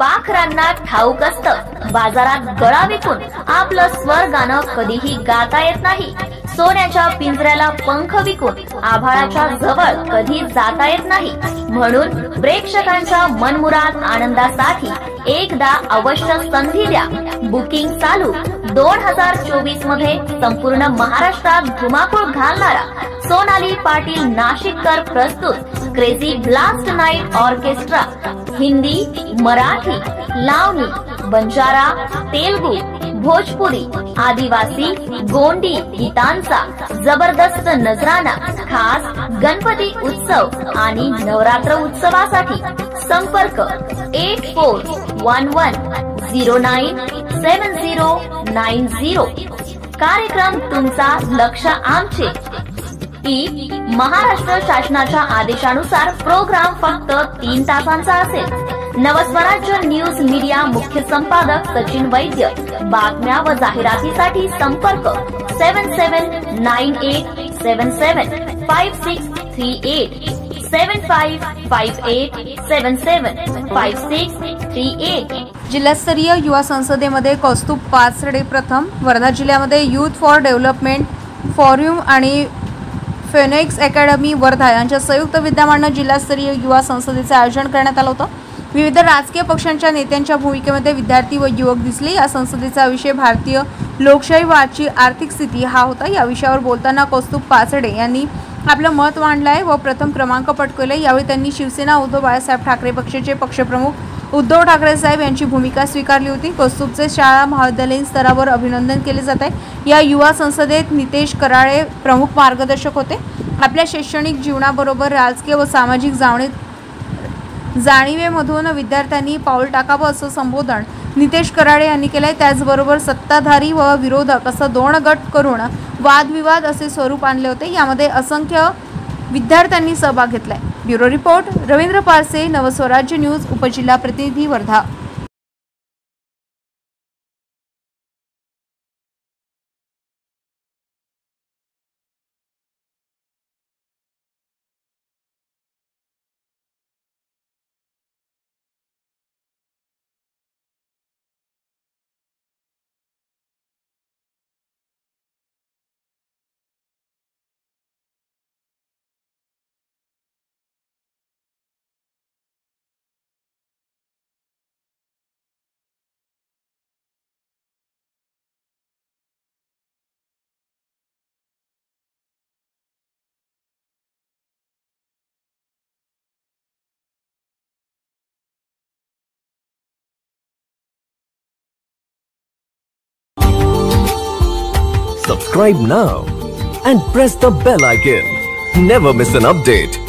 पाखरांना ठाऊक असतं, बाजारात गळा विकून आपलं स्वर गाणं कधीही गाता येत नाही. सोन्याच्या पिंजऱ्याला पंख विकून आभाळाच्या जवळ कधी जाता येत नाही. म्हणून प्रेक्षकांच्या मनमुराद आनंदासाठी एकदा अवश्य संधी द्या. बुकिंग चालू. 2024 मध्ये संपूर्ण महाराष्ट्रात धुमाकूळ घालणारा सोनाली पाटील नाशिककर प्रस्तुत crazy blast night orchestra Hindi, Marathi, Lavani, Banjara, Telugu, Bhojpuri, Adivasi, Gondi गीतांचा जबरदस्त नजराना खास गणपती उत्सव आणि नवरात्र उत्सवासाठी संपर्क 8411097090. कार्यक्रम तुमचा, लक्ष आमचे. महाराष्ट्र शासनाच्या आदेशानुसार प्रोग्राम फक्त 3 तासांचा असेल. नवस्वराज्य न्यूज मीडिया मुख्य संपादक सचिन वैद्य. बातम्या व जाहिरातीसाठी संपर्क 7798775638 7558775638. जिल्हास्तरीय युवा संसदेमध्ये कौस्तुभ पाचडे प्रथम. वर्धा जिल्ह्यामध्ये युथ फॉर डेव्हलपमेंट फॉर्म आणि फेनिक्स अकॅडमी वर्धा यांच्या संयुक्त विद्यमाने जिल्हास्तरीय युवा संसदेचे आयोजन करण्यात आले होते. विविध राजकीय पक्षांच्या नेत्यांच्या भूमिकेमध्ये विद्यार्थी व युवक दिसले. या संसदेचा विषय भारतीय लोकशाही व आजची आर्थिक स्थिती हा होता. या विषयावर बोलताना कौस्तुभ पाचडे यांनी आपलं मत मांडलंय व प्रथम क्रमांक पटकावले. यावेळी त्यांनी शिवसेना उद्धव बाळासाहेब ठाकरे पक्षाचे पक्षप्रमुख उद्धव ठाकरे साहेब यांची भूमिका स्वीकारली होती. कौस्तुभचे शाळा महाविद्यालयीन स्तरावर अभिनंदन केले जात आहे. या युवा संसदेत नितेश कराळे प्रमुख मार्गदर्शक होते. आपल्या शैक्षणिक जीवनाबरोबर राजकीय व सामाजिक जाणीवेमधून विद्यार्थ्यांनी पाऊल टाकावं असं संबोधन नितेश कराळे यांनी केलंय. त्याचबरोबर सत्ताधारी व विरोधक असं 2 गट करून वादविवाद असे स्वरूप आणले होते. यामध्ये असंख्य विद्यार्थ्यांनी सहभाग घेतलाय. Bureau report Ravindra parse, Navswarajya news, उपजिल्हा प्रतिनिधी Wardha. Subscribe now and press the bell icon. Never miss an update.